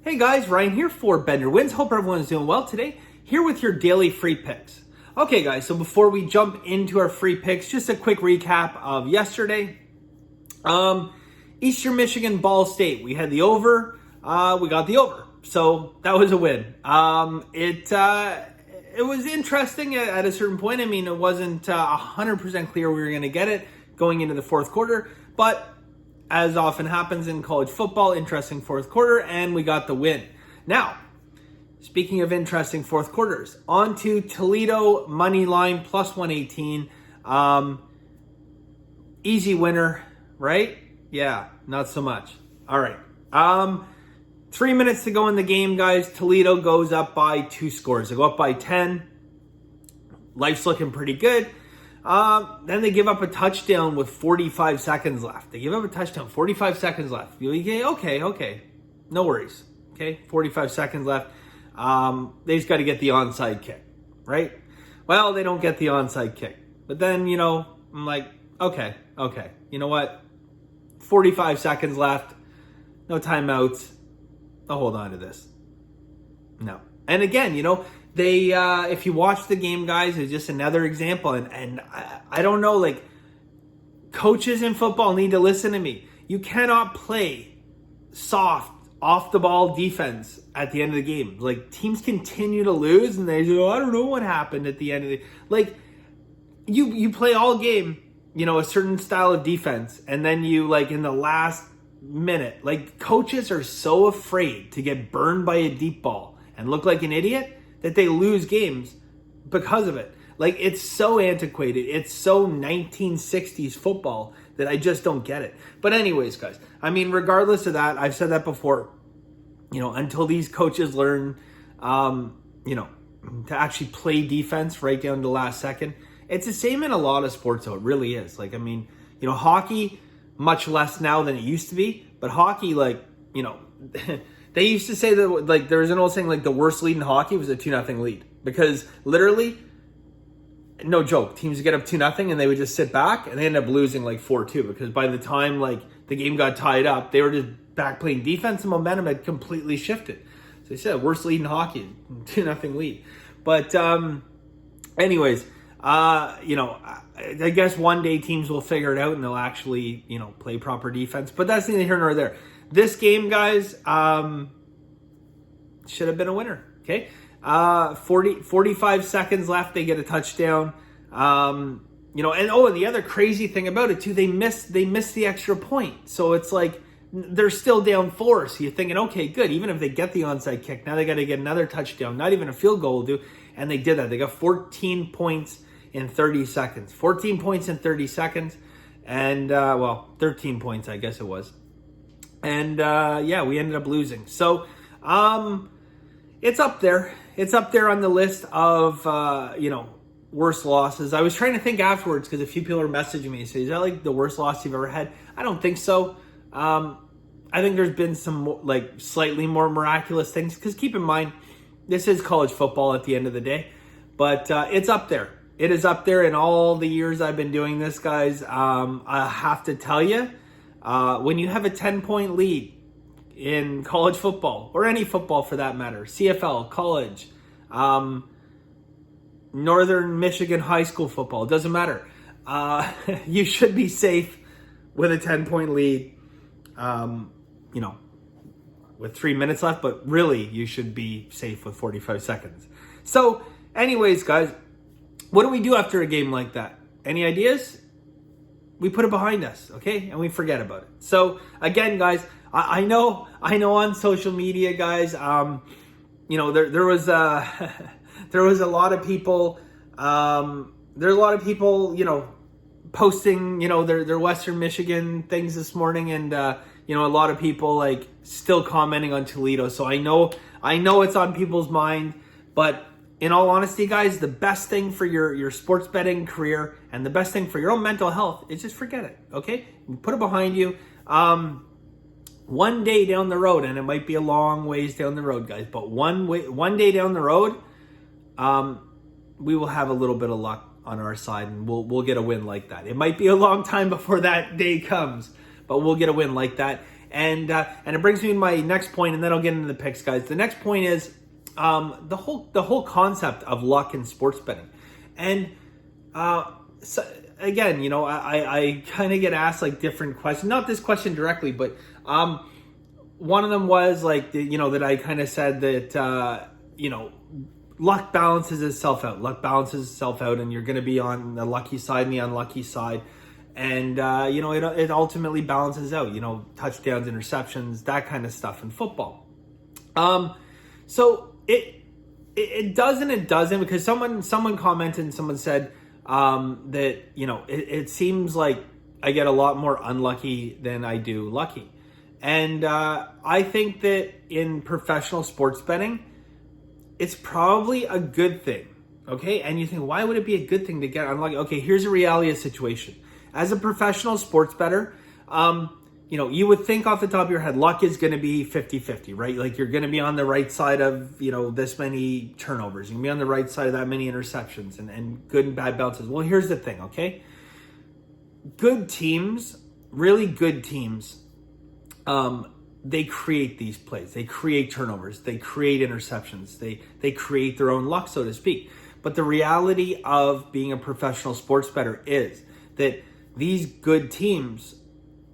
Hey guys, Ryan here for Bender Wins. Hope everyone's doing well today. Here with your daily free picks. Okay guys, so before we jump into our free picks, just a quick recap of yesterday. Eastern Michigan, Ball State. We had the over. We got the over. So that was a win. It was interesting at a certain point. I mean, it wasn't 100% clear we were going to get it going into the fourth quarter, but as often happens in college football, interesting fourth quarter, and we got the win. Now, speaking of interesting fourth quarters, on to Toledo money line plus 118. Easy winner, right? Yeah, not so much. All right. 3 minutes to go in the game, guys. Toledo goes up by 2 scores. They go up by 10. Life's looking pretty good. Then they give up a touchdown with 45 seconds left. They give up a touchdown, 45 seconds left. Okay. No worries. Okay, 45 seconds left. They just got to get the onside kick, right? Well, they don't get the onside kick. But then, I'm like, okay. You know what? 45 seconds left. No timeouts. I'll hold on to this. No. And again, they, if you watch the game, guys, it's just another example. And I don't know, like, coaches in football need to listen to me. You cannot play soft, off the ball defense at the end of the game. Like, teams continue to lose and they go, I don't know what happened at the end of the, like, you play all game, a certain style of defense. And then you, like, in the last minute, like, coaches are so afraid to get burned by a deep ball and look like an idiot that they lose games because of it. Like, it's so antiquated. It's so 1960s football that I just don't get it. But anyways, guys, I mean, regardless of that, I've said that before, until these coaches learn, to actually play defense right down to the last second. It's the same in a lot of sports, though. It really is. Like, I mean, hockey, much less now than it used to be. But hockey, like, they used to say that, like, there was an old saying, like, the worst lead in hockey was a 2-0 lead. Because literally, no joke, teams would get up 2-0 and they would just sit back and they end up losing like 4-2. Because by the time, like, the game got tied up, they were just back playing defense and momentum had completely shifted. So they said, worst lead in hockey, 2-0 lead. But anyways, I guess one day teams will figure it out and they'll actually, play proper defense. But that's neither here nor there. This game, guys, should have been a winner, okay? 45 seconds left, they get a touchdown. And the other crazy thing about it, too, they missed the extra point. So it's like they're still down 4. So you're thinking, okay, good. Even if they get the onside kick, now they got to get another touchdown. Not even a field goal will do. And they did that. They got 14 points in 30 seconds. 14 points in 30 seconds. And, 13 points, I guess it was. And, we ended up losing. So, it's up there. It's up there on the list of, worst losses. I was trying to think afterwards because a few people were messaging me. Say, is that like the worst loss you've ever had? I don't think so. I think there's been some slightly more miraculous things. Because keep in mind, this is college football at the end of the day. But it's up there. It is up there in all the years I've been doing this, guys. I have to tell you, when you have a 10-point lead in college football, or any football for that matter, CFL, college, Northern Michigan high school football, it doesn't matter. You should be safe with a 10-point lead, with 3 minutes left, but really you should be safe with 45 seconds. So anyways, guys, what do we do after a game like that? Any ideas? We put it behind us, okay? And we forget about it. So again, guys, I know on social media, guys, there was a lot of people, posting, their Western Michigan things this morning, and a lot of people still commenting on Toledo. So I know it's on people's mind, but in all honesty, guys, the best thing for your sports betting career and the best thing for your own mental health is just forget it, okay? Put it behind you. One day down the road, and it might be a long ways down the road, guys, but one day down the road, we will have a little bit of luck on our side, and we'll get a win like that. It might be a long time before that day comes, but we'll get a win like that. And it brings me to my next point, and then I'll get into the picks, guys. The next point is the whole concept of luck in sports betting. And so again, I kind of get asked like different questions. Not this question directly, but one of them was like, that I kind of said that, luck balances itself out. Luck balances itself out, and you're going to be on the lucky side and the unlucky side. And, it ultimately balances out, touchdowns, interceptions, that kind of stuff in football. So it does and it doesn't, because someone commented and someone said that, it seems like I get a lot more unlucky than I do lucky. And I think that in professional sports betting, it's probably a good thing, okay? And you think, why would it be a good thing to get unlucky? Okay, here's a reality of the situation. As a professional sports bettor, you would think off the top of your head, luck is going to be 50-50, right? Like you're going to be on the right side of, this many turnovers. You're going to be on the right side of that many interceptions and good and bad bounces. Well, here's the thing, okay? Good teams, really good teams, they create these plays. They create turnovers. They create interceptions. They create their own luck, so to speak. But the reality of being a professional sports bettor is that these good teams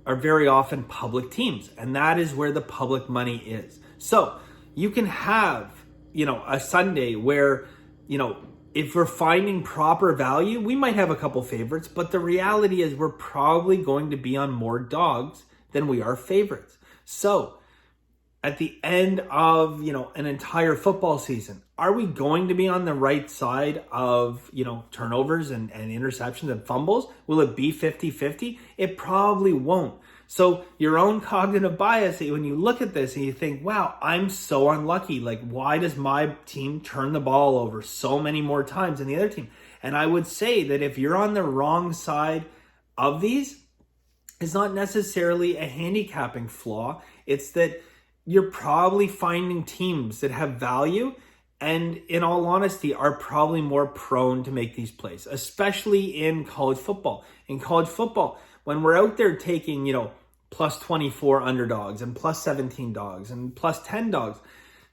are very often public teams, and that is where the public money is. So you can have, a Sunday where, if we're finding proper value, we might have a couple favorites, but the reality is we're probably going to be on more dogs than we are favorites. So at the end of, an entire football season, are we going to be on the right side of, turnovers and interceptions and fumbles? Will it be 50-50? It probably won't. So your own cognitive bias, when you look at this and you think, wow, I'm so unlucky. Like, why does my team turn the ball over so many more times than the other team? And I would say that if you're on the wrong side of these, it's not necessarily a handicapping flaw. It's that you're probably finding teams that have value and, in all honesty, are probably more prone to make these plays, especially in college football. In college football, when we're out there taking, plus 24 underdogs and plus 17 dogs and plus 10 dogs,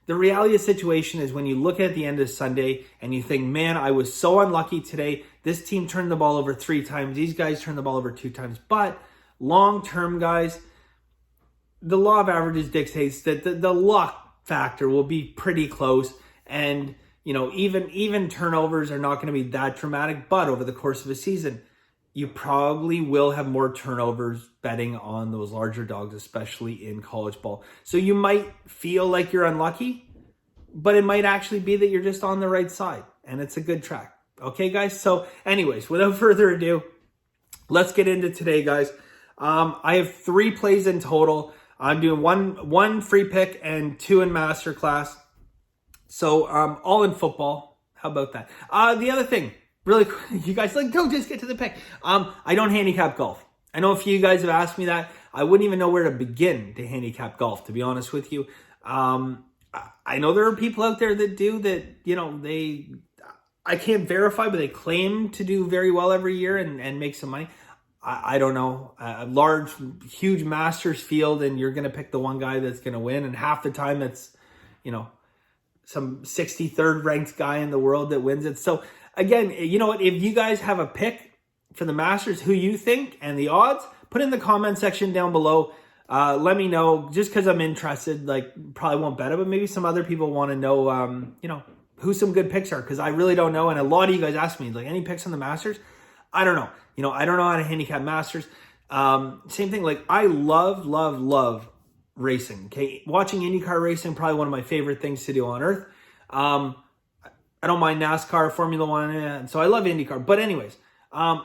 the reality of the situation is when you look at the end of Sunday and you think, man, I was so unlucky today. This team turned the ball over 3 times. These guys turned the ball over 2 times. But long-term, guys, the law of averages dictates that the luck factor will be pretty close. And, even turnovers are not going to be that dramatic. But over the course of a season, you probably will have more turnovers betting on those larger dogs, especially in college ball. So you might feel like you're unlucky, but it might actually be that you're just on the right side. And it's a good track. Okay, guys? So anyways, without further ado, let's get into today, guys. I have 3 plays in total. I'm doing one free pick and 2 in Masterclass. So all in football. How about that? The other thing, really quick, you guys don't just get to the pick. I don't handicap golf. I know a few of you guys have asked me that. I wouldn't even know where to begin to handicap golf, to be honest with you. I know there are people out there that do that, I can't verify, but they claim to do very well every year and make some money. I don't know. A large, huge Masters field, and you're going to pick the one guy that's going to win. And half the time it's, some 63rd ranked guy in the world that wins it. So again, you know what? If you guys have a pick for the Masters, who you think and the odds, put in the comment section down below. Let me know, just because I'm interested. Like, probably won't bet it, but maybe some other people want to know, who some good picks are, because I really don't know. And a lot of you guys ask me, like, any picks on the Masters? I don't know. I don't know how to handicap Masters. Same thing. Like, I love racing. Okay, watching IndyCar racing, probably one of my favorite things to do on earth. I don't mind NASCAR, Formula One, and so I love IndyCar. But anyways, I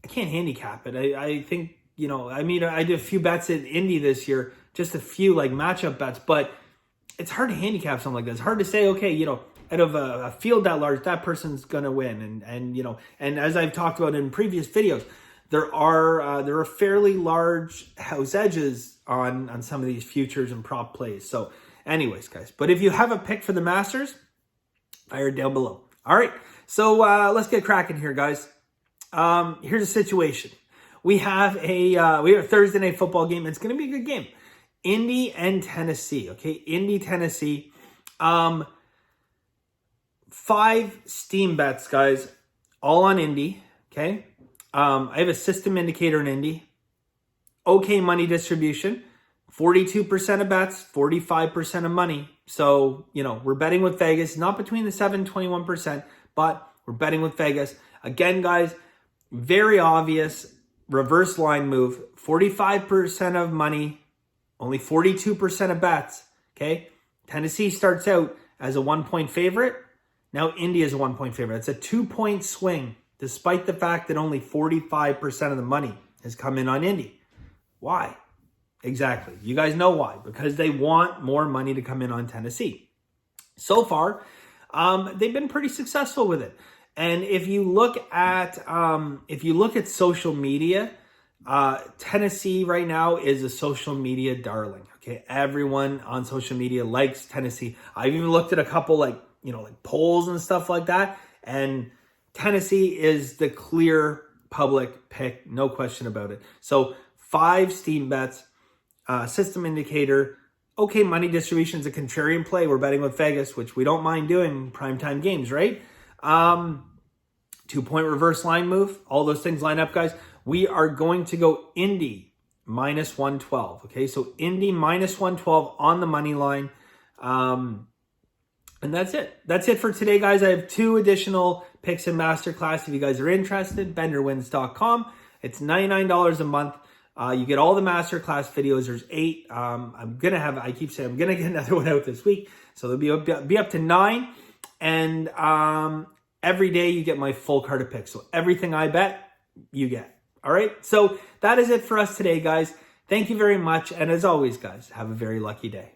can't handicap it. I think, I did a few bets at Indy this year, just a few like matchup bets, but it's hard to handicap something like that. It's hard to say, okay, out of a field that large, that person's going to win. And as I've talked about in previous videos, there are fairly large house edges on some of these futures and prop plays. So anyways, guys, but if you have a pick for the Masters, fire it down below. All right, so let's get cracking here, guys. Here's a situation. We have a Thursday night football game. It's going to be a good game. Indy and Tennessee. Okay, Indy, Tennessee. 5 steam bets, guys, all on Indy. Okay, I have a system indicator in Indy. Okay, money distribution. 42% of bets, 45% of money. So, we're betting with Vegas, not between the 7 and 21%, but we're betting with Vegas. Again, guys, very obvious reverse line move. 45% of money, only 42% of bets. Okay. Tennessee starts out as a 1-point favorite. Now Indy is a 1-point favorite. It's a 2-point swing, despite the fact that only 45% of the money has come in on Indy. Why? Exactly. You guys know why. Because they want more money to come in on Tennessee. So far, they've been pretty successful with it. And if you look at social media, Tennessee right now is a social media darling. Okay, everyone on social media likes Tennessee. I've even looked at a couple like polls and stuff like that, and Tennessee is the clear public pick, no question about it. So 5 steam bets, system indicator. Okay, money distribution is a contrarian play. We're betting with Vegas, which we don't mind doing primetime games, right? 2-point reverse line move. All those things line up, guys. We are going to go Indy minus 112. Okay, so Indy minus 112 on the money line. And that's it. That's it for today, guys. I have 2 additional picks in Masterclass. If you guys are interested, benderwins.com. It's $99 a month. You get all the Masterclass videos. There's 8. I keep saying I'm going to get another one out this week. So there'll be up to 9. And every day you get my full card of picks. So everything I bet, you get. All right. So that is it for us today, guys. Thank you very much. And as always, guys, have a very lucky day.